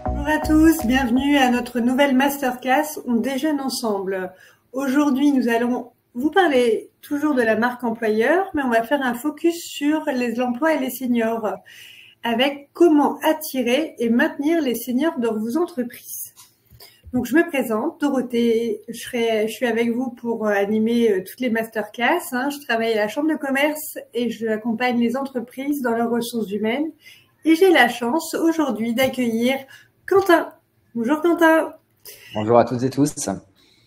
Bonjour à tous, bienvenue à notre nouvelle masterclass On déjeune ensemble. Aujourd'hui, nous allons vous parler toujours de la marque employeur, mais on va faire un focus sur l'emploi et les seniors, avec comment attirer et maintenir les seniors dans vos entreprises. Donc, je me présente, Dorothée, je suis avec vous pour animer toutes les masterclass. Je travaille à la Chambre de commerce et j'accompagne les entreprises dans leurs ressources humaines. Et j'ai la chance aujourd'hui d'accueillir Quentin. Bonjour Quentin. Bonjour à toutes et tous.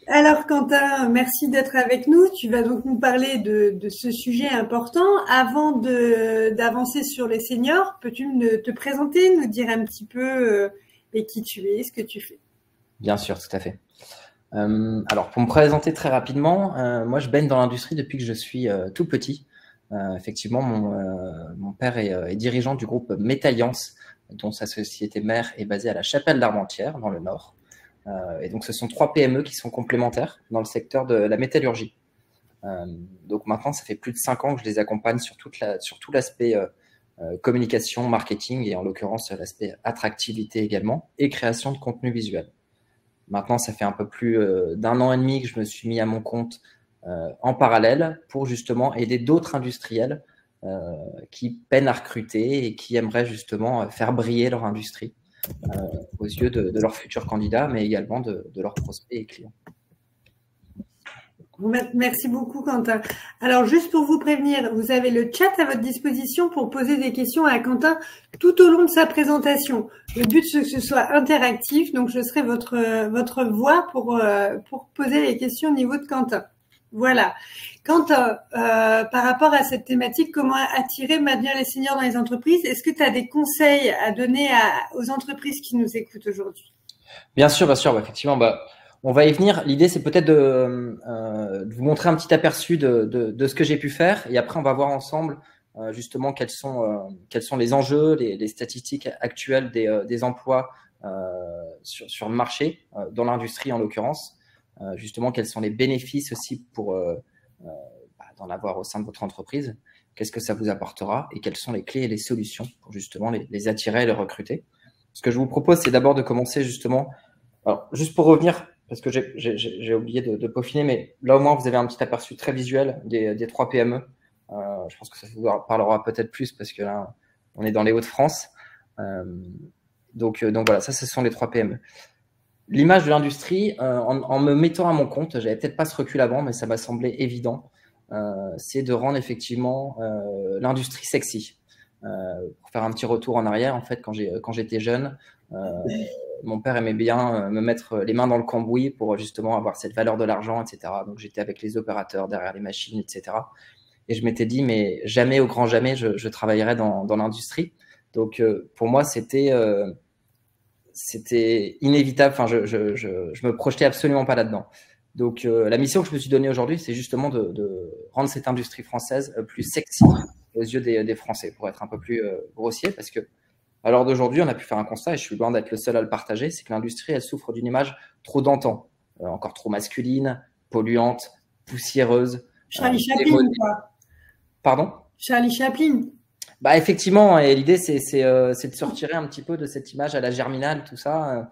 Alors Quentin, merci d'être avec nous. Tu vas donc nous parler de ce sujet important. Avant d'avancer sur les seniors, peux-tu te présenter, nous dire un petit peu qui tu es, ce que tu fais? Bien sûr, tout à fait. Alors pour me présenter très rapidement, moi je baigne dans l'industrie depuis que je suis tout petit. Effectivement, mon père est dirigeant du groupe Métalliance, dont sa société mère est basée à la Chapelle d'Armentières, dans le Nord. Et donc, ce sont 3 PME qui sont complémentaires dans le secteur de la métallurgie. Donc maintenant, ça fait plus de 5 ans que je les accompagne sur tout l'aspect communication, marketing, et en l'occurrence, l'aspect attractivité également, et création de contenu visuel. Maintenant, ça fait un peu plus d'1 an et demi que je me suis mis à mon compte en parallèle pour justement aider d'autres industriels qui peinent à recruter et qui aimeraient justement faire briller leur industrie aux yeux de leurs futurs candidats, mais également de leurs prospects et clients. Merci beaucoup Quentin. Alors juste pour vous prévenir, vous avez le chat à votre disposition pour poser des questions à Quentin tout au long de sa présentation. Le but c'est que ce soit interactif, donc je serai votre voix pour poser les questions au niveau de Quentin. Voilà. Quentin, par rapport à cette thématique, comment attirer, maintenir les seniors dans les entreprises, est-ce que tu as des conseils à donner aux entreprises qui nous écoutent aujourd'hui? Bien sûr, effectivement, on va y venir. L'idée, c'est peut-être de vous montrer un petit aperçu de ce que j'ai pu faire, et après, on va voir ensemble justement quels sont les enjeux, les statistiques actuelles des emplois sur le marché, dans l'industrie en l'occurrence. Justement, quels sont les bénéfices aussi pour d'en avoir au sein de votre entreprise, qu'est-ce que ça vous apportera et quelles sont les clés et les solutions pour justement les attirer et les recruter. Ce que je vous propose, c'est d'abord de commencer justement, alors juste pour revenir, parce que j'ai oublié de peaufiner, mais là au moins vous avez un petit aperçu très visuel des 3 PME. Je pense que ça vous parlera peut-être plus parce que là, on est dans les Hauts-de-France. Donc voilà, ça, ce sont les 3 PME. L'image de l'industrie, en me mettant à mon compte, j'avais peut-être pas ce recul avant, mais ça m'a semblé évident, c'est de rendre effectivement l'industrie sexy. Pour faire un petit retour en arrière, en fait, quand j'étais jeune, mon père aimait bien me mettre les mains dans le cambouis pour justement avoir cette valeur de l'argent, etc. Donc j'étais avec les opérateurs derrière les machines, etc. Et je m'étais dit, mais jamais, au grand jamais, je travaillerai dans l'industrie. Donc pour moi, c'était inévitable. Enfin, je me projetais absolument pas là-dedans. Donc, la mission que je me suis donnée aujourd'hui, c'est justement de rendre cette industrie française plus sexy aux yeux des Français, pour être un peu plus grossier, parce que à l'heure d'aujourd'hui, on a pu faire un constat, et je suis loin d'être le seul à le partager, c'est que l'industrie, elle souffre d'une image trop d'antan, encore trop masculine, polluante, poussiéreuse. Charlie Chaplin ou pas? Pardon? Charlie Chaplin. Effectivement, et l'idée, c'est de se retirer un petit peu de cette image à la Germinal, tout ça.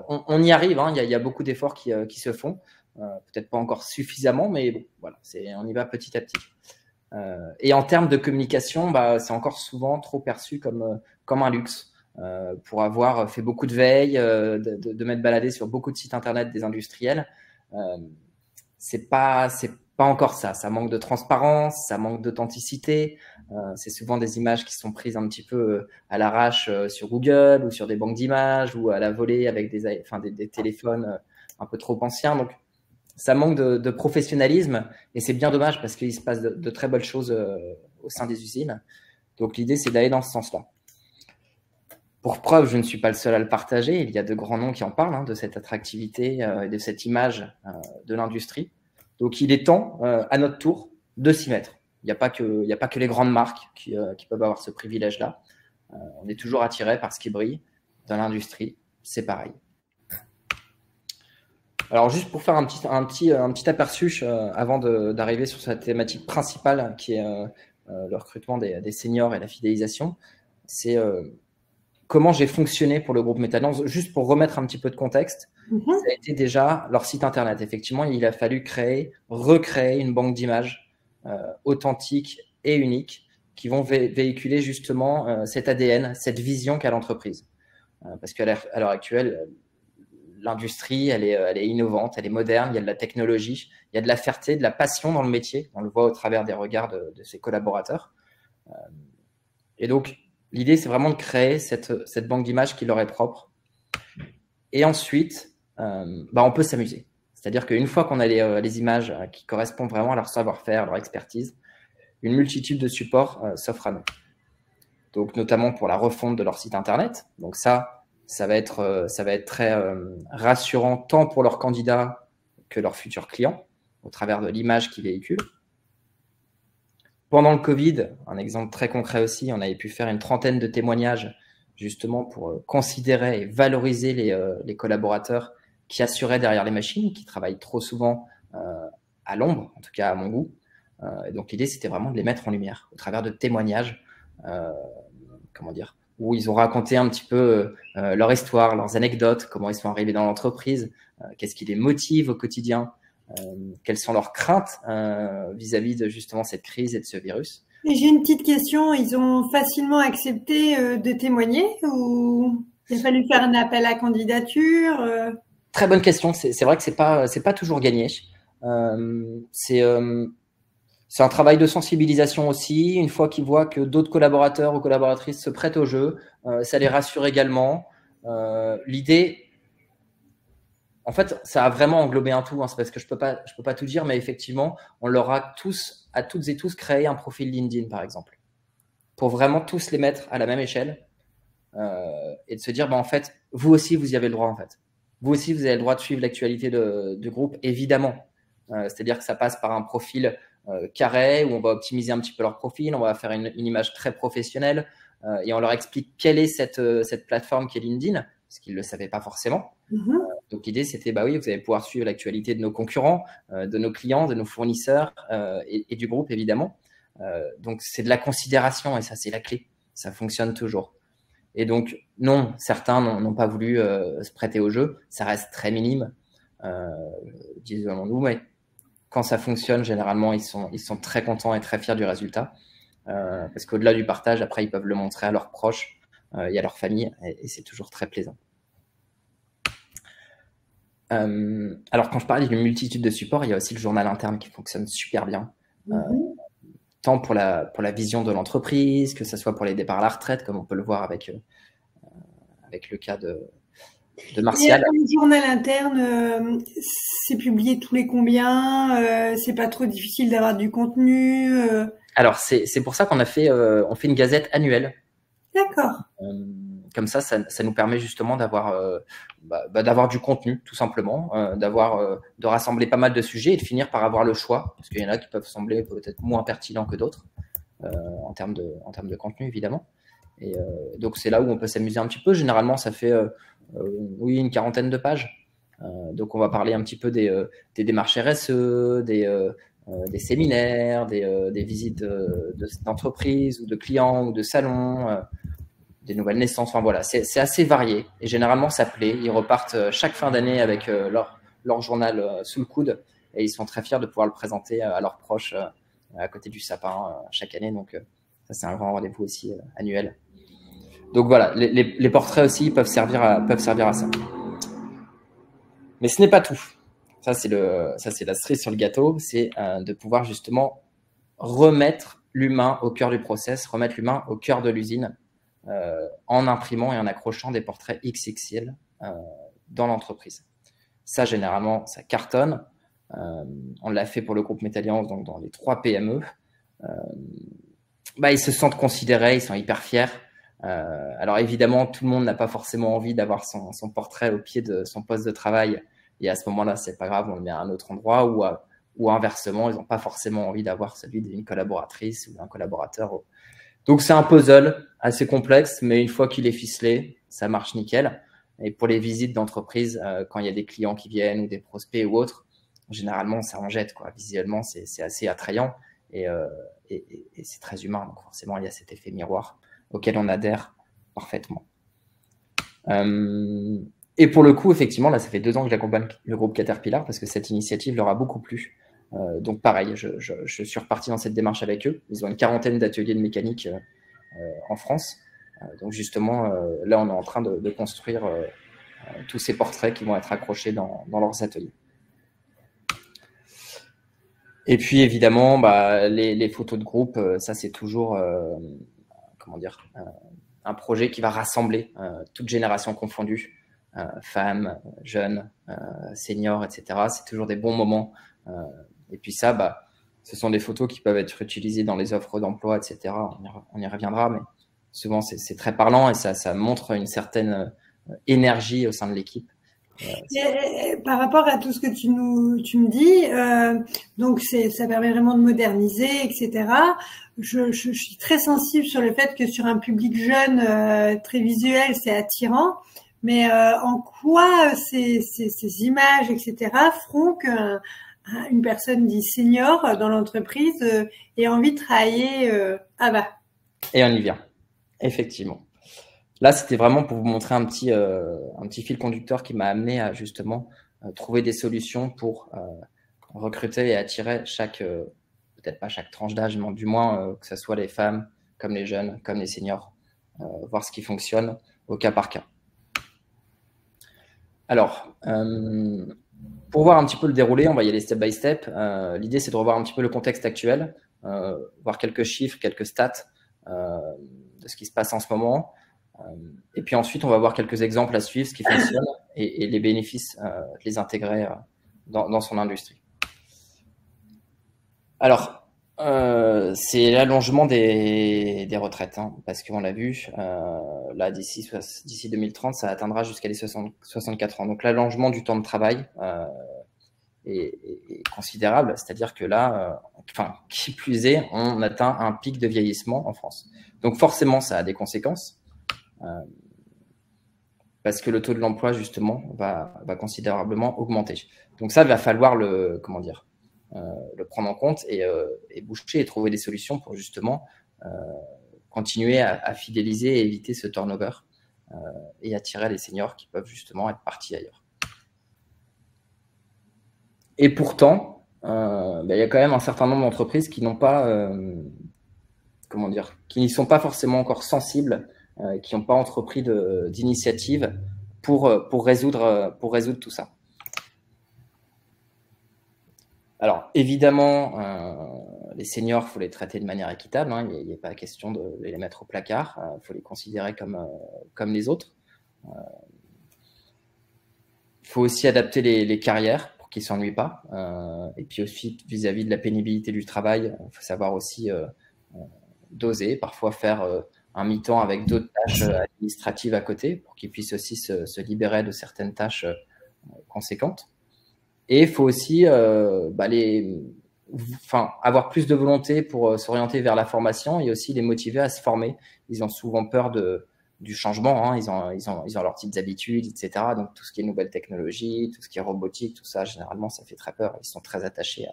On y arrive, hein, il y a beaucoup d'efforts qui se font, peut-être pas encore suffisamment, mais bon, voilà, on y va petit à petit. Et en termes de communication, c'est encore souvent trop perçu comme un luxe. Pour avoir fait beaucoup de veille, de m'être baladé sur beaucoup de sites internet des industriels, c'est pas encore ça. Ça manque de transparence, ça manque d'authenticité. C'est souvent des images qui sont prises un petit peu à l'arrache sur Google ou sur des banques d'images ou à la volée avec des téléphones un peu trop anciens. Donc, ça manque de professionnalisme et c'est bien dommage parce qu'il se passe de très belles choses au sein des usines. Donc, l'idée, c'est d'aller dans ce sens-là. Pour preuve, je ne suis pas le seul à le partager. Il y a de grands noms qui en parlent, de cette attractivité et de cette image de l'industrie. Donc, il est temps, à notre tour, de s'y mettre. Il n'y a pas que les grandes marques qui peuvent avoir ce privilège-là. On est toujours attiré par ce qui brille. Dans l'industrie, c'est pareil. Alors, juste pour faire un petit aperçu avant d'arriver sur cette thématique principale qui est le recrutement des seniors et la fidélisation, c'est comment j'ai fonctionné pour le groupe Metalliance. Juste pour remettre un petit peu de contexte, ça a été déjà leur site internet. Effectivement, il a fallu recréer une banque d'images authentique et unique qui vont véhiculer justement cet ADN, cette vision qu'a l'entreprise. Parce qu'à l'heure actuelle, l'industrie, elle est innovante, elle est moderne, il y a de la technologie, il y a de la fierté, de la passion dans le métier. On le voit au travers des regards de ses collaborateurs. Et donc, l'idée, c'est vraiment de créer cette banque d'images qui leur est propre. Et ensuite, on peut s'amuser. C'est-à-dire qu'une fois qu'on a les images qui correspondent vraiment à leur savoir-faire, à leur expertise, une multitude de supports s'offrent à nous. Donc, notamment pour la refonte de leur site internet. Donc ça va être très rassurant tant pour leurs candidats que leurs futurs clients au travers de l'image qu'ils véhiculent. Pendant le Covid, un exemple très concret aussi, on avait pu faire une trentaine de témoignages justement pour considérer et valoriser les collaborateurs qui assuraient derrière les machines, qui travaillent trop souvent à l'ombre, en tout cas à mon goût. Et donc l'idée, c'était vraiment de les mettre en lumière au travers de témoignages, où ils ont raconté un petit peu leur histoire, leurs anecdotes, comment ils sont arrivés dans l'entreprise, qu'est-ce qui les motive au quotidien, quelles sont leurs craintes vis-à-vis de justement cette crise et de ce virus. Et j'ai une petite question, ils ont facilement accepté de témoigner ou il a fallu faire un appel à candidature Très bonne question, c'est vrai que c'est pas toujours gagné. C'est un travail de sensibilisation aussi. Une fois qu'ils voient que d'autres collaborateurs ou collaboratrices se prêtent au jeu, ça les rassure également. L'idée, en fait, ça a vraiment englobé un tout. Hein, c'est parce que je peux pas tout dire, mais effectivement, on leur a toutes et tous créé un profil LinkedIn, par exemple, pour vraiment tous les mettre à la même échelle et de se dire, en fait, vous aussi, vous y avez le droit, en fait. Vous aussi, vous avez le droit de suivre l'actualité du groupe, évidemment. C'est-à-dire que ça passe par un profil carré où on va optimiser un petit peu leur profil, on va faire une image très professionnelle et on leur explique quelle est cette plateforme qui est LinkedIn, parce qu'ils ne le savaient pas forcément. Donc l'idée, c'était, oui, vous allez pouvoir suivre l'actualité de nos concurrents, de nos clients, de nos fournisseurs et du groupe, évidemment. Donc c'est de la considération et ça, c'est la clé. Ça fonctionne toujours. Et donc, non, certains n'ont pas voulu se prêter au jeu. Ça reste très minime, disons-nous, mais quand ça fonctionne, généralement, ils sont très contents et très fiers du résultat. Parce qu'au-delà du partage, après, ils peuvent le montrer à leurs proches et à leur famille, et c'est toujours très plaisant. Alors, quand je parlais d'une multitude de supports, il y a aussi le journal interne qui fonctionne super bien. Tant pour la vision de l'entreprise, que ce soit pour les départs à la retraite, comme on peut le voir avec le cas de Martial. Et le journal interne, c'est publié tous les combien c'est pas trop difficile d'avoir du contenu Alors, c'est pour ça qu'on on fait une gazette annuelle. D'accord. Comme ça nous permet justement d'avoir du contenu, tout simplement, de rassembler pas mal de sujets et de finir par avoir le choix, parce qu'il y en a qui peuvent sembler peut-être moins pertinents que d'autres en termes de contenu, évidemment. Et donc, c'est là où on peut s'amuser un petit peu. Généralement, ça fait une quarantaine de pages. Donc, on va parler un petit peu des démarches RSE, des séminaires, des visites d'entreprises ou de clients ou de salons, des nouvelles naissances. Enfin, voilà, c'est assez varié. Et généralement, ça plaît. Ils repartent chaque fin d'année avec leur journal sous le coude et ils sont très fiers de pouvoir le présenter à leurs proches à côté du sapin chaque année. Donc, ça, c'est un grand rendez-vous aussi annuel. Donc voilà, les portraits aussi peuvent servir à ça. Mais ce n'est pas tout. Ça, c'est la cerise sur le gâteau. C'est de pouvoir justement remettre l'humain au cœur du process, remettre l'humain au cœur de l'usine en imprimant et en accrochant des portraits XXL dans l'entreprise. Ça, généralement, ça cartonne. On l'a fait pour le groupe Metalliance, donc dans les 3 PME. Ils se sentent considérés, ils sont hyper fiers. Alors évidemment, tout le monde n'a pas forcément envie d'avoir son portrait au pied de son poste de travail. Et à ce moment-là, c'est pas grave, on le met à un autre endroit ou inversement, ils n'ont pas forcément envie d'avoir celui d'une collaboratrice ou d'un collaborateur. Donc c'est un puzzle assez complexe, mais une fois qu'il est ficelé, ça marche nickel. Et pour les visites d'entreprise, quand il y a des clients qui viennent ou des prospects ou autres, généralement ça en jette, quoi. Visuellement, c'est assez attrayant. Et et c'est très humain. Donc forcément, il y a cet effet miroir auquel on adhère parfaitement. Et pour le coup, effectivement, là, ça fait 2 ans que j'accompagne le groupe Caterpillar parce que cette initiative leur a beaucoup plu. Donc pareil, je suis reparti dans cette démarche avec eux. Ils ont une 40aine d'ateliers de mécanique en France. Donc justement, là, on est en train de construire tous ces portraits qui vont être accrochés dans leurs ateliers. Et puis évidemment, les photos de groupe, ça c'est toujours, comment dire, un projet qui va rassembler toutes générations confondues, femmes, jeunes, seniors, etc. C'est toujours des bons moments. Et puis ça, ce sont des photos qui peuvent être utilisées dans les offres d'emploi, etc. On y reviendra, mais souvent c'est très parlant et ça montre une certaine énergie au sein de l'équipe. Par rapport à tout ce que tu me dis, donc ça permet vraiment de moderniser, etc. Je suis très sensible sur le fait que sur un public jeune, très visuel, c'est attirant. Mais en quoi ces images, etc., feront qu'une personne dit senior dans l'entreprise ait envie de travailler bas. Et on y vient, effectivement. Là, c'était vraiment pour vous montrer un petit fil conducteur qui m'a amené à justement trouver des solutions pour recruter et attirer peut-être pas chaque tranche d'âge, mais du moins que ce soit les femmes, comme les jeunes, comme les seniors, voir ce qui fonctionne au cas par cas. Alors, pour voir un petit peu le déroulé, on va y aller step by step. L'idée, c'est de revoir un petit peu le contexte actuel, voir quelques chiffres, quelques stats de ce qui se passe en ce moment. Et puis ensuite, on va voir quelques exemples à suivre, ce qui fonctionne et les bénéfices de les intégrer dans son industrie. Alors, c'est l'allongement des retraites, hein, parce qu'on l'a vu, là, d'ici 2030, ça atteindra jusqu'à les 64 ans. Donc, l'allongement du temps de travail est considérable, c'est-à-dire que là, qui plus est, on atteint un pic de vieillissement en France. Donc, forcément, ça a des conséquences. Parce que le taux de l'emploi, justement, va considérablement augmenter. Donc ça, il va falloir le prendre en compte et boucher et trouver des solutions pour justement continuer à fidéliser et éviter ce turnover et attirer les seniors qui peuvent justement être partis ailleurs. Et pourtant, il y a quand même un certain nombre d'entreprises qui n'ont pas, qui n'y sont pas forcément encore sensibles, qui n'ont pas entrepris d'initiative pour résoudre tout ça. Alors, évidemment, les seniors, il faut les traiter de manière équitable, hein, il n'y a pas question de les mettre au placard, il faut les considérer comme les autres. Il faut aussi adapter les carrières pour qu'ils ne s'ennuient pas. Et puis aussi, vis-à-vis de la pénibilité du travail, il faut savoir aussi doser, parfois faire un mi-temps avec d'autres tâches administratives à côté pour qu'ils puissent aussi se libérer de certaines tâches conséquentes. Et il faut aussi avoir plus de volonté pour s'orienter vers la formation et aussi les motiver à se former. Ils ont souvent peur du changement, hein. Ils ont leurs petites habitudes, etc. Donc tout ce qui est nouvelles technologies, tout ce qui est robotique, tout ça, généralement, ça fait très peur. Ils sont très attachés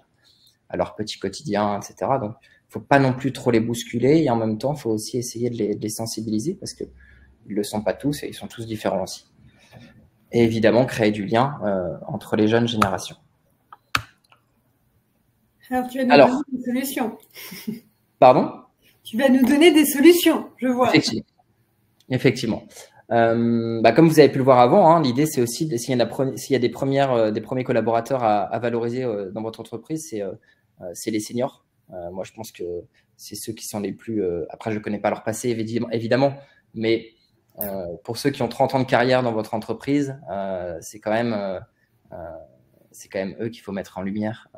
à leur petit quotidien, etc. Donc il ne faut pas non plus trop les bousculer et en même temps, il faut aussi essayer de les sensibiliser parce qu'ils ne le sont pas tous et ils sont tous différents aussi. Et évidemment, créer du lien entre les jeunes générations. Alors, tu vas nous donner des solutions. Pardon ? Tu vas nous donner des solutions, je vois. Effectivement. Comme vous avez pu le voir avant, hein, l'idée, c'est aussi, s'il y a des premiers collaborateurs à valoriser dans votre entreprise, c'est les seniors. Moi, je pense que c'est ceux qui sont les plus… après, je ne connais pas leur passé, évidemment, mais pour ceux qui ont 30 ans de carrière dans votre entreprise, c'est quand même eux qu'il faut mettre en lumière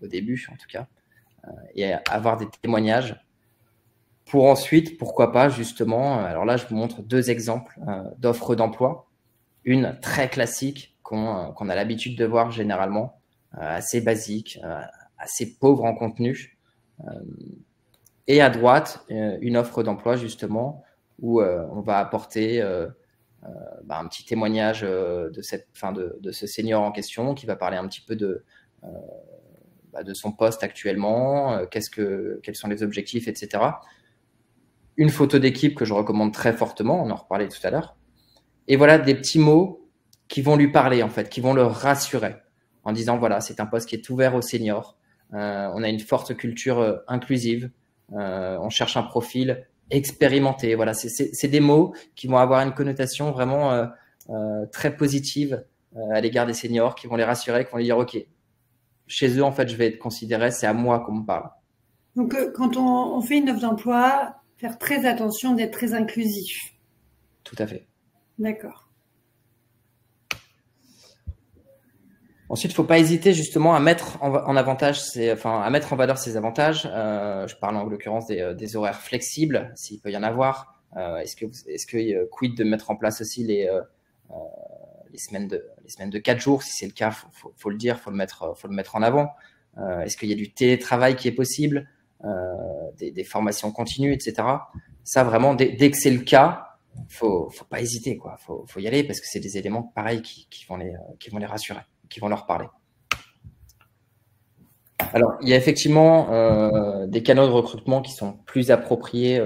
au début, en tout cas, et avoir des témoignages pour ensuite, pourquoi pas, justement, alors là, je vous montre 2 exemples d'offres d'emploi. Une très classique qu'on a l'habitude de voir généralement, assez basique, assez pauvre en contenu. Et à droite, une offre d'emploi, justement, où on va apporter un petit témoignage de ce senior en question qui va parler un petit peu de de son poste actuellement, quels sont les objectifs, etc. Une photo d'équipe que je recommande très fortement, on en reparlait tout à l'heure. Et voilà des petits mots qui vont lui parler, en fait, qui vont le rassurer en disant, voilà, c'est un poste qui est ouvert aux seniors. On a une forte culture inclusive. On cherche un profil expérimenté. Voilà, c'est des mots qui vont avoir une connotation vraiment très positive à l'égard des seniors, qui vont les rassurer, qui vont lui dire, OK, chez eux, en fait, je vais être considéré, c'est à moi qu'on me parle. Donc, quand on fait une offre d'emploi, faire très attention d'être très inclusif. Tout à fait. D'accord. Ensuite, il ne faut pas hésiter justement à mettre en avantage, à mettre en valeur ses avantages. Je parle en l'occurrence des horaires flexibles, s'il peut y en avoir. Est-ce que quid de mettre en place aussi les semaines de 4 jours, si c'est le cas, faut le dire, faut le mettre en avant. Est-ce qu'il y a du télétravail qui est possible, des formations continues, etc. Ça vraiment, dès que c'est le cas, faut pas hésiter, quoi. Faut y aller parce que c'est des éléments pareils qui vont les rassurer, qui vont leur parler. Alors, il y a effectivement des canaux de recrutement qui sont plus appropriés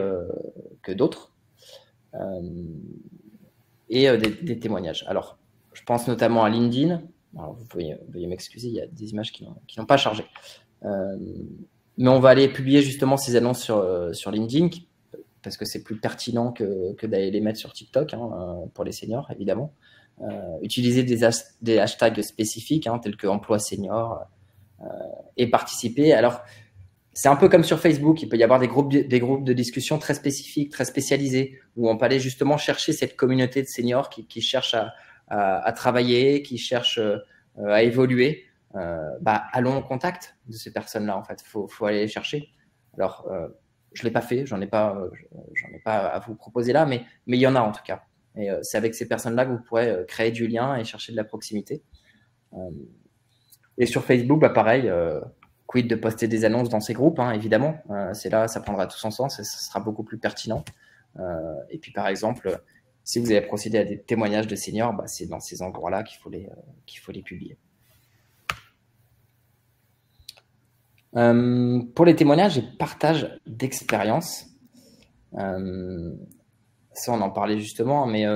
que d'autres et des témoignages. Alors, je pense notamment à LinkedIn. Alors, vous veuillez m'excuser, il y a des images qui n'ont pas chargé. Mais on va aller publier justement ces annonces sur LinkedIn parce que c'est plus pertinent que d'aller les mettre sur TikTok pour les seniors, évidemment. Utiliser des hashtags spécifiques tels que emploi senior et participer. Alors, c'est un peu comme sur Facebook, il peut y avoir des groupes de discussion très spécifiques, très spécialisés, où on peut aller justement chercher cette communauté de seniors qui cherchent à travailler, qui cherchent à évoluer. Allons au contact de ces personnes-là, en fait. Faut aller les chercher. Alors, je l'ai pas fait, j'en ai pas à vous proposer là, mais il y en a en tout cas. Et c'est avec ces personnes-là que vous pourrez créer du lien et chercher de la proximité. Et sur Facebook, pareil, quid de poster des annonces dans ces groupes, évidemment. C'est là, ça prendra tout son sens et ça sera beaucoup plus pertinent. Et puis, par exemple, si vous avez procédé à des témoignages de seniors, c'est dans ces endroits-là qu'il faut les publier. Pour les témoignages et partage d'expérience, ça on en parlait justement, mais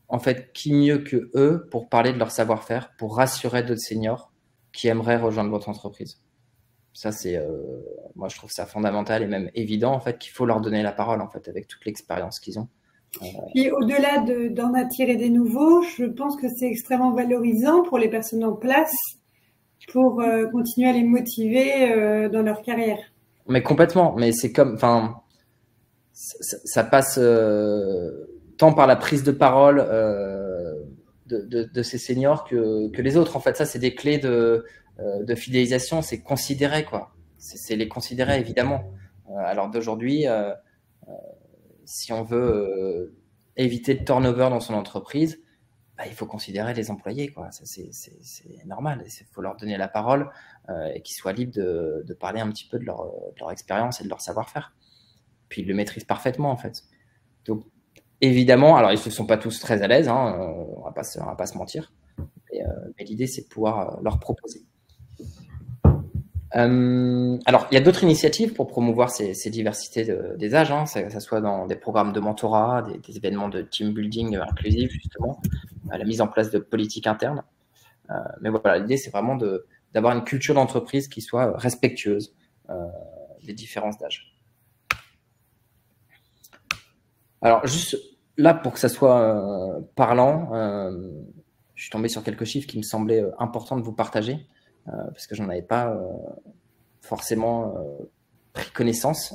en fait, qui mieux que eux pour parler de leur savoir-faire, pour rassurer d'autres seniors qui aimeraient rejoindre votre entreprise. Ça, moi je trouve ça fondamental et même évident en fait qu'il faut leur donner la parole en fait avec toute l'expérience qu'ils ont. Puis au-delà d'en attirer des nouveaux, je pense que c'est extrêmement valorisant pour les personnes en place pour continuer à les motiver dans leur carrière. Mais complètement, mais c'est comme, enfin, ça passe tant par la prise de parole de ces seniors que les autres. En fait, ça, c'est des clés de fidélisation, c'est considérer, quoi. C'est les considérer, évidemment. Alors d'aujourd'hui, si on veut éviter le turnover dans son entreprise, il faut considérer les employés, quoi. Ça, c'est normal. Il faut leur donner la parole et qu'ils soient libres de parler un petit peu de leur expérience et de leur savoir-faire. Puis ils le maîtrisent parfaitement, en fait. Donc, évidemment, alors ils ne sont pas tous très à l'aise, on va pas se mentir. Mais l'idée, c'est de pouvoir leur proposer. Alors, il y a d'autres initiatives pour promouvoir ces diversités des âges, que ce soit dans des programmes de mentorat, des événements de team building inclusif, justement, la mise en place de politiques internes. Mais voilà, l'idée, c'est vraiment d'avoir une culture d'entreprise qui soit respectueuse des différences d'âge. Alors, juste là, pour que ça soit parlant, je suis tombé sur quelques chiffres qui me semblaient importants de vous partager. Parce que j'en avais pas forcément pris connaissance.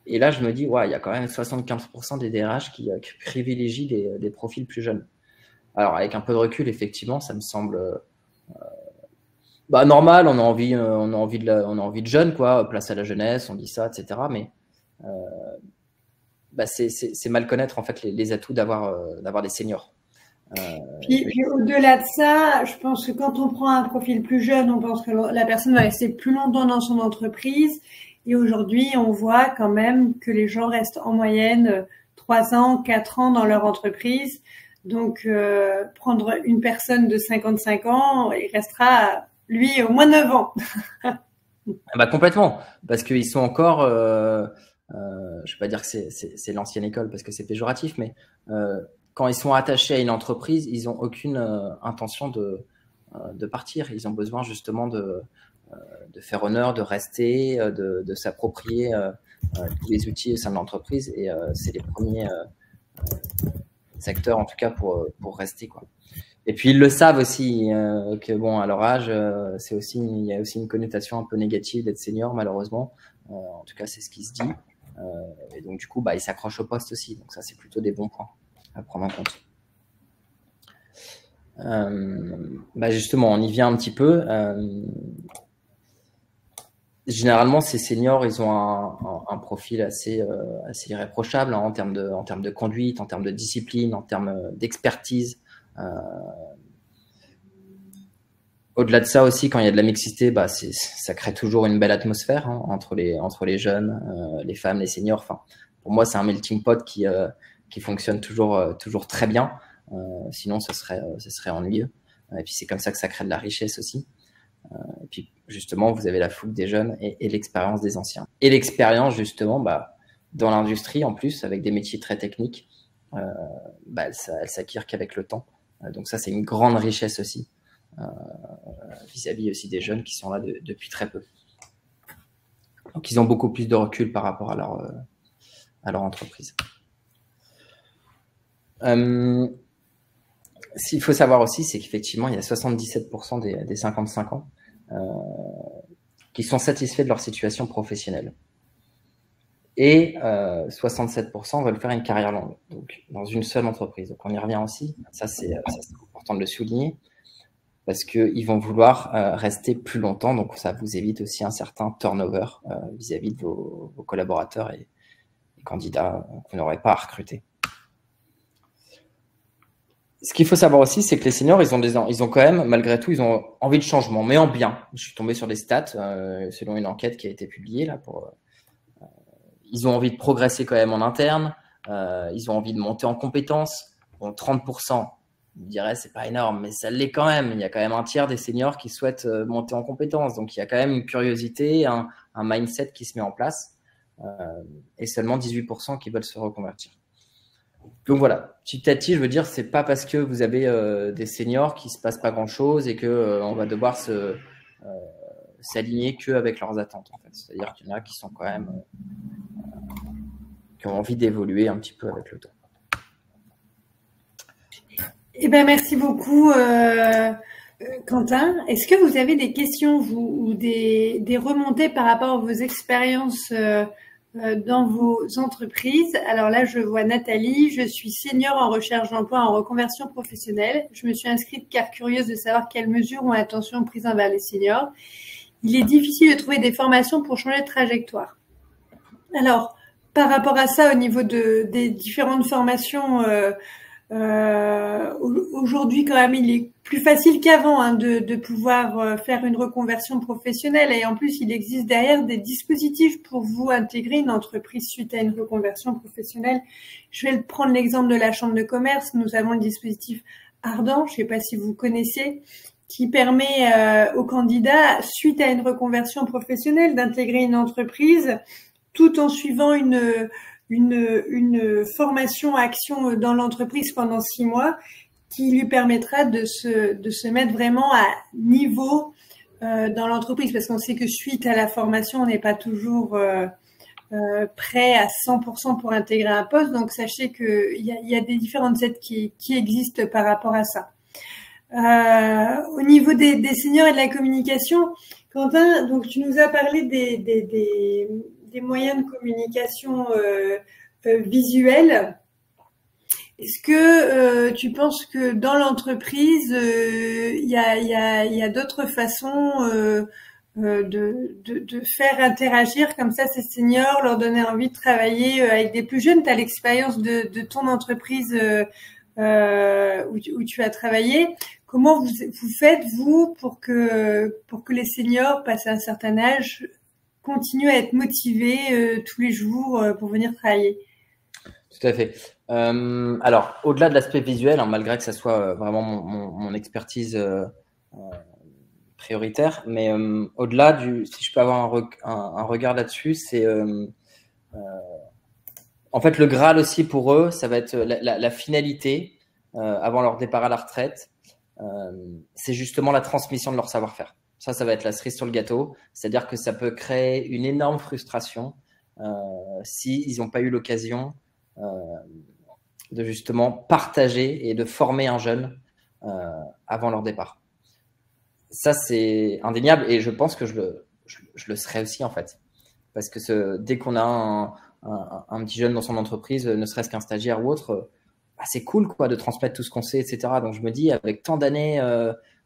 Et là, je me dis, ouais, il y a quand même 75% des DRH qui privilégient des profils plus jeunes. Alors, avec un peu de recul, effectivement, ça me semble normal. On a envie de jeunes, quoi, place à la jeunesse, on dit ça, etc. Mais c'est mal connaître en fait les atouts d'avoir des seniors. Puis au-delà de ça, je pense que quand on prend un profil plus jeune, on pense que la personne va rester plus longtemps dans son entreprise. Et aujourd'hui, on voit quand même que les gens restent en moyenne 3 ans, 4 ans dans leur entreprise. Donc, prendre une personne de 55 ans, il restera Lui, au moins 9 ans. Bah, complètement, parce qu'ils sont encore, je vais pas dire que c'est l'ancienne école parce que c'est péjoratif, mais quand ils sont attachés à une entreprise, ils ont aucune intention de partir. Ils ont besoin justement de faire honneur, de rester, de s'approprier tous les outils au sein de l'entreprise, et c'est les premiers secteurs en tout cas pour rester, quoi. Et puis ils le savent aussi que bon, à leur âge, il y a aussi une connotation un peu négative d'être senior, malheureusement. En tout cas, c'est ce qui se dit. Et donc du coup, bah, ils s'accrochent au poste aussi. Donc ça, c'est plutôt des bons points à prendre en compte. Bah justement, on y vient un petit peu. Généralement, ces seniors, ils ont un profil assez irréprochable, hein, en termes de conduite, en termes de discipline, en termes d'expertise. Au-delà de ça aussi, quand il y a de la mixité, bah, ça crée toujours une belle atmosphère, hein, entre les jeunes, les femmes, les seniors. Enfin, pour moi, c'est un melting pot qui fonctionne toujours très bien. Sinon, ce serait ennuyeux. Et puis, c'est comme ça que ça crée de la richesse aussi. Et puis, justement, vous avez la fougue des jeunes et l'expérience des anciens. Et l'expérience, justement, bah, dans l'industrie, en plus, avec des métiers très techniques, bah, elle s'acquiert qu'avec le temps. Donc ça, c'est une grande richesse aussi, vis-à-vis aussi des jeunes qui sont là depuis très peu. Donc, ils ont beaucoup plus de recul par rapport à leur entreprise. S'il faut savoir aussi, c'est qu'effectivement, il y a 77% des 55 ans qui sont satisfaits de leur situation professionnelle. Et 67% veulent faire une carrière longue, donc dans une seule entreprise. Donc on y revient aussi. Ça, c'est important de le souligner, parce qu'ils vont vouloir rester plus longtemps. Donc ça vous évite aussi un certain turnover vis-à-vis de vos collaborateurs et candidats que vous n'aurez pas à recruter. Ce qu'il faut savoir aussi, c'est que les seniors, ils ont quand même, malgré tout, ils ont envie de changement, mais en bien. Je suis tombé sur des stats selon une enquête qui a été publiée là ils ont envie de progresser quand même en interne. Ils ont envie de monter en compétences. Bon, 30%, je dirais, c'est pas énorme, mais ça l'est quand même. Il y a quand même un tiers des seniors qui souhaitent monter en compétences. Donc, il y a quand même une curiosité, un mindset qui se met en place, et seulement 18% qui veulent se reconvertir. Donc voilà, petit à petit, je veux dire, c'est pas parce que vous avez des seniors qu'il se passe pas grand-chose et que on va devoir s'aligner qu'avec leurs attentes, en fait. C'est-à-dire qu'il y en a qui sont quand même qui ont envie d'évoluer un petit peu avec le temps. Eh ben, merci beaucoup, Quentin. Est-ce que vous avez des questions, vous, ou des remontées par rapport à vos expériences dans vos entreprises? Alors là, je vois Nathalie. Je suis senior en recherche d'emploi en reconversion professionnelle. Je me suis inscrite car curieuse de savoir quelles mesures ont attention prises envers les seniors. Il est difficile de trouver des formations pour changer de trajectoire. Alors, par rapport à ça, au niveau des différentes formations, aujourd'hui, quand même, il est plus facile qu'avant, hein, de pouvoir faire une reconversion professionnelle. Et en plus, il existe derrière des dispositifs pour vous intégrer une entreprise suite à une reconversion professionnelle. Je vais prendre l'exemple de la Chambre de commerce. Nous avons le dispositif Ardent, je ne sais pas si vous connaissez, qui permet aux candidats, suite à une reconversion professionnelle, d'intégrer une entreprise tout en suivant une formation action dans l'entreprise pendant 6 mois qui lui permettra de se mettre vraiment à niveau dans l'entreprise, parce qu'on sait que suite à la formation, on n'est pas toujours prêt à 100% pour intégrer un poste. Donc sachez qu'il y a des différentes aides qui existent par rapport à ça. Au niveau des seniors et de la communication, Quentin, donc tu nous as parlé des moyens de communication visuels. Est-ce que tu penses que dans l'entreprise, il y a d'autres façons de faire interagir comme ça ces seniors, leur donner envie de travailler avec des plus jeunes? Tu as l'expérience de ton entreprise où tu as travaillé. Comment vous faites, vous, pour que les seniors, passés un certain âge, continuent à être motivés tous les jours pour venir travailler? Tout à fait. Alors, au-delà de l'aspect visuel, hein, malgré que ça soit vraiment mon expertise prioritaire. Mais au-delà si je peux avoir un regard là-dessus, c'est en fait le Graal aussi pour eux, ça va être la finalité avant leur départ à la retraite. C'est justement la transmission de leur savoir-faire. Ça va être la cerise sur le gâteau. C'est-à-dire que ça peut créer une énorme frustration s'ils n'ont pas eu l'occasion de justement partager et de former un jeune avant leur départ. Ça, c'est indéniable et je pense que je le serai aussi en fait. Parce que dès qu'on a un petit jeune dans son entreprise, ne serait-ce qu'un stagiaire ou autre, bah, c'est cool quoi, de transmettre tout ce qu'on sait, etc. Donc je me dis, avec tant d'années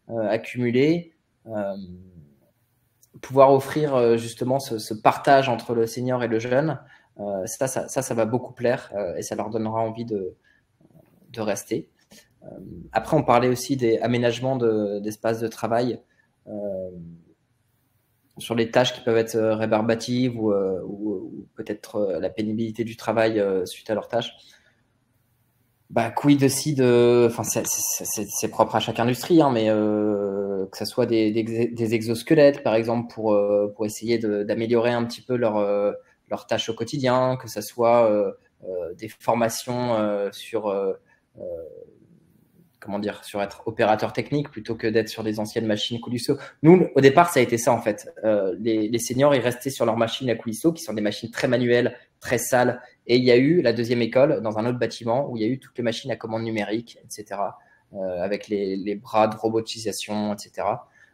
accumulées, pouvoir offrir justement ce partage entre le senior et le jeune, ça va beaucoup plaire et ça leur donnera envie de rester. Après, on parlait aussi des aménagements d'espaces de travail sur les tâches qui peuvent être rébarbatives ou peut-être la pénibilité du travail suite à leurs tâches. Bah, quid aussi enfin, c'est propre à chaque industrie, hein, mais que ce soit des exosquelettes, par exemple, pour essayer d'améliorer un petit peu leurs tâches au quotidien, que ce soit des formations sur comment dire, sur être opérateur technique plutôt que d'être sur des anciennes machines coulisseaux. Nous, au départ, ça a été ça en fait. Les seniors, ils restaient sur leurs machines à coulisseaux, qui sont des machines très manuelles, très sales. Et il y a eu la deuxième école dans un autre bâtiment où il y a eu toutes les machines à commande numérique, etc. Avec les bras de robotisation, etc.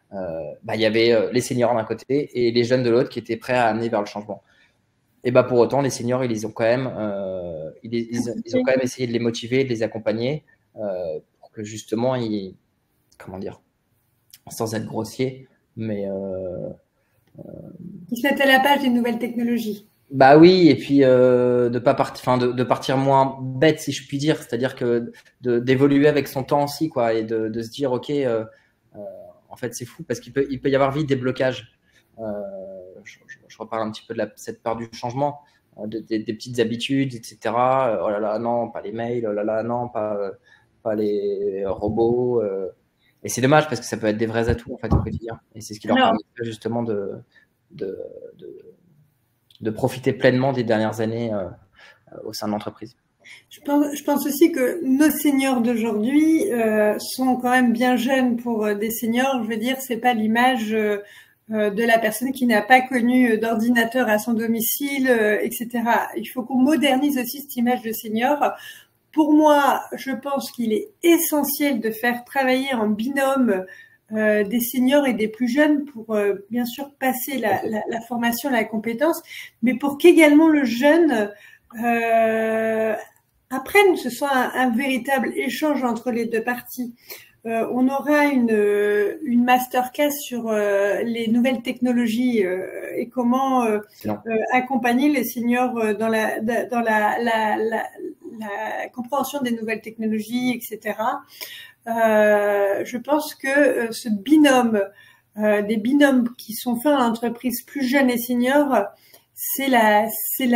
Bah, il y avait les seniors d'un côté et les jeunes de l'autre qui étaient prêts à amener vers le changement. Et bah pour autant, les seniors, ils ont quand même, ils ont quand même essayé de les motiver, de les accompagner. Que justement, comment dire, sans être grossier, mais ils se mettent à la page des nouvelles technologies. Bah oui, et puis de partir moins bête, si je puis dire, c'est-à-dire que d'évoluer avec son temps aussi, quoi, et de se dire ok, en fait c'est fou parce qu'il peut y avoir vite des blocages. Je reparle un petit peu de cette part du changement, des petites habitudes, etc. Oh là là, non, pas les mails, oh là là, non, pas les robots. Et c'est dommage parce que ça peut être des vrais atouts en fait au quotidien. Et c'est ce qui leur permet justement de profiter pleinement des dernières années au sein de l'entreprise. Je pense aussi que nos seniors d'aujourd'hui sont quand même bien jeunes pour des seniors. Je veux dire, c'est pas l'image de la personne qui n'a pas connu d'ordinateur à son domicile, etc. Il faut qu'on modernise aussi cette image de senior. Pour moi, je pense qu'il est essentiel de faire travailler en binôme des seniors et des plus jeunes pour bien sûr passer la formation, la compétence, mais pour qu'également le jeune apprenne, que ce soit un véritable échange entre les deux parties. On aura une masterclass sur les nouvelles technologies et comment accompagner les seniors dans la compréhension des nouvelles technologies, etc. Je pense que ce binôme, des binômes qui sont faits en entreprise plus jeunes et seniors, c'est la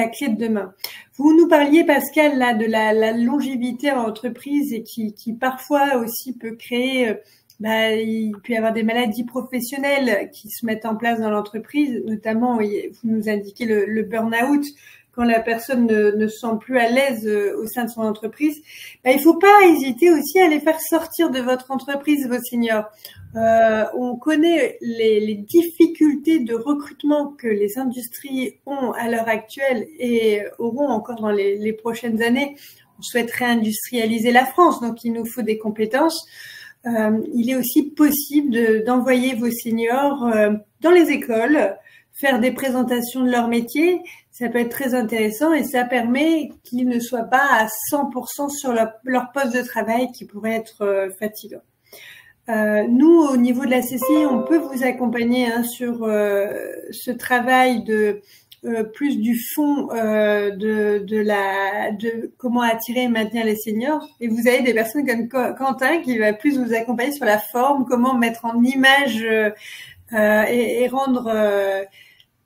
clé de demain. Vous nous parliez, Pascal, là, de la longévité en entreprise et qui parfois aussi peut créer, il peut y avoir des maladies professionnelles qui se mettent en place dans l'entreprise, notamment, vous nous indiquez le burn-out, quand la personne ne se sent plus à l'aise au sein de son entreprise. Il faut pas hésiter aussi à les faire sortir de votre entreprise, vos seniors. On connaît les difficultés de recrutement que les industries ont à l'heure actuelle et auront encore dans les prochaines années. On souhaite réindustrialiser la France, donc il nous faut des compétences. Il est aussi possible d'envoyer vos seniors dans les écoles, faire des présentations de leur métier. Ça peut être très intéressant et ça permet qu'ils ne soient pas à 100% sur leur poste de travail qui pourrait être fatigant. Nous, au niveau de la CCI, on peut vous accompagner sur ce travail de plus du fond de comment attirer et maintenir les seniors. Et vous avez des personnes comme Quentin qui va plus vous accompagner sur la forme, comment mettre en image et rendre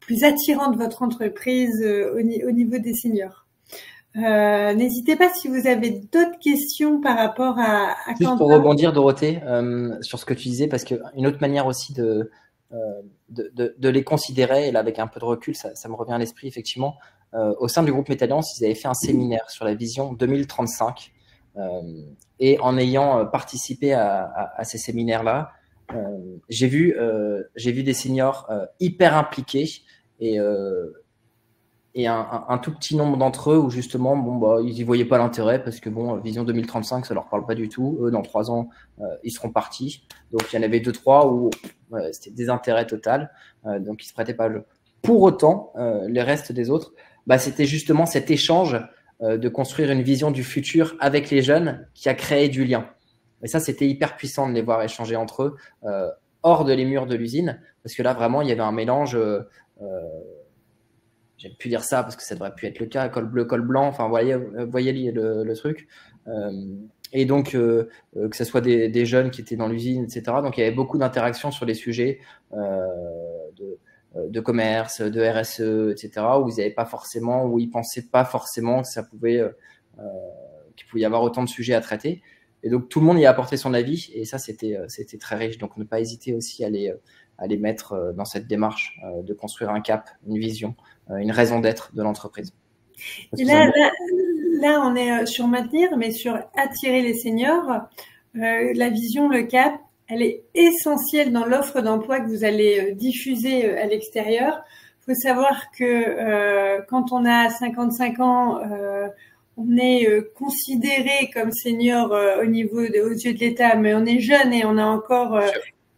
plus attirante votre entreprise au niveau des seniors. N'hésitez pas si vous avez d'autres questions par rapport à Juste Quentin. pour rebondir, Dorothée, sur ce que tu disais, parce qu'une autre manière aussi de les considérer, et là avec un peu de recul, ça me revient à l'esprit effectivement, au sein du groupe Métalliance, ils avaient fait un séminaire sur la vision 2035, et en ayant participé à ces séminaires-là, j'ai vu des seniors hyper impliqués et un tout petit nombre d'entre eux où justement ils y voyaient pas l'intérêt parce que vision 2035 ça leur parle pas du tout. Eux dans 3 ans ils seront partis. Donc il y en avait 2-3 où c'était désintérêt total, donc ils se prêtaient pas le jeu. Pour autant les restes des autres, c'était justement cet échange de construire une vision du futur avec les jeunes qui a créé du lien. Et ça c'était hyper puissant de les voir échanger entre eux hors de les murs de l'usine, parce que là vraiment il y avait un mélange j'aime plus dire ça parce que ça devrait plus être le cas, col bleu, col blanc, enfin voyez le truc. Et donc que ce soit des jeunes qui étaient dans l'usine, etc. Donc il y avait beaucoup d'interactions sur les sujets de commerce, de RSE, etc. Où ils pensaient pas forcément que ça pouvait qu'il pouvait y avoir autant de sujets à traiter. Et donc tout le monde y a apporté son avis et ça c'était très riche. Donc ne pas hésiter aussi à les mettre dans cette démarche de construire un cap, une vision, une raison d'être de l'entreprise. Et là, on est sur maintenir, mais sur attirer les seniors. La vision, le cap, elle est essentielle dans l'offre d'emploi que vous allez diffuser à l'extérieur. Il faut savoir que quand on a 55 ans, on est considéré comme senior aux yeux de l'État, mais on est jeune et on a encore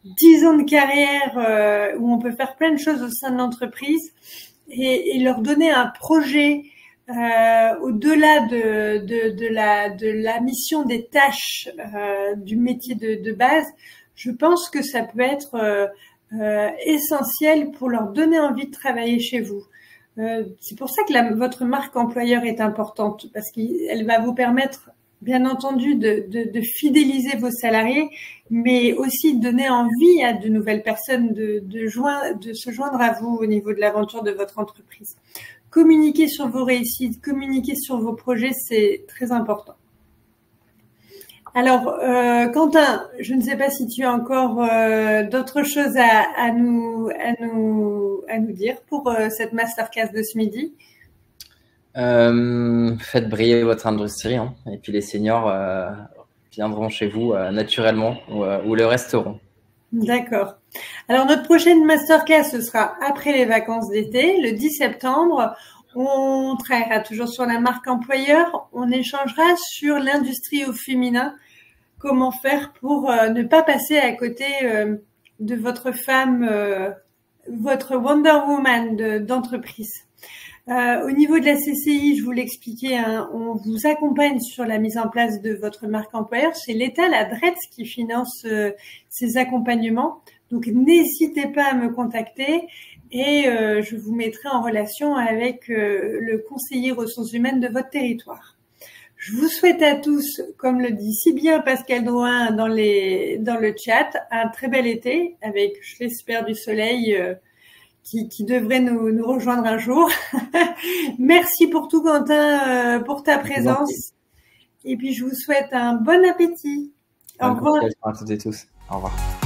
10 ans de carrière où on peut faire plein de choses au sein de l'entreprise et leur donner un projet au-delà de la mission des tâches du métier de base. Je pense que ça peut être essentiel pour leur donner envie de travailler chez vous. C'est pour ça que votre marque employeur est importante, parce qu'elle va vous permettre, bien entendu, de fidéliser vos salariés, mais aussi de donner envie à de nouvelles personnes de se joindre à vous au niveau de l'aventure de votre entreprise. Communiquer sur vos réussites, communiquer sur vos projets, c'est très important. Alors, Quentin, je ne sais pas si tu as encore d'autres choses à nous dire pour cette masterclass de ce midi. Faites briller votre industrie, hein, et puis les seniors viendront chez vous naturellement ou le resteront. D'accord. Alors, notre prochaine masterclass, ce sera après les vacances d'été, le 10 septembre. On travaillera toujours sur la marque employeur. On échangera sur l'industrie au féminin. Comment faire pour ne pas passer à côté de votre femme, votre Wonder Woman d'entreprise. Au niveau de la CCI, je vous l'expliquais, hein, on vous accompagne sur la mise en place de votre marque employeur. C'est l'État, la DRETS, qui finance ces accompagnements. Donc, n'hésitez pas à me contacter et je vous mettrai en relation avec le conseiller ressources humaines de votre territoire. Je vous souhaite à tous, comme le dit si bien Pascal Drouin dans le chat, un très bel été avec, je l'espère, du soleil qui devrait nous rejoindre un jour. Merci pour tout, Quentin, pour ta présence. Et puis, je vous souhaite un bon appétit. Au revoir. À toutes et tous. Au revoir.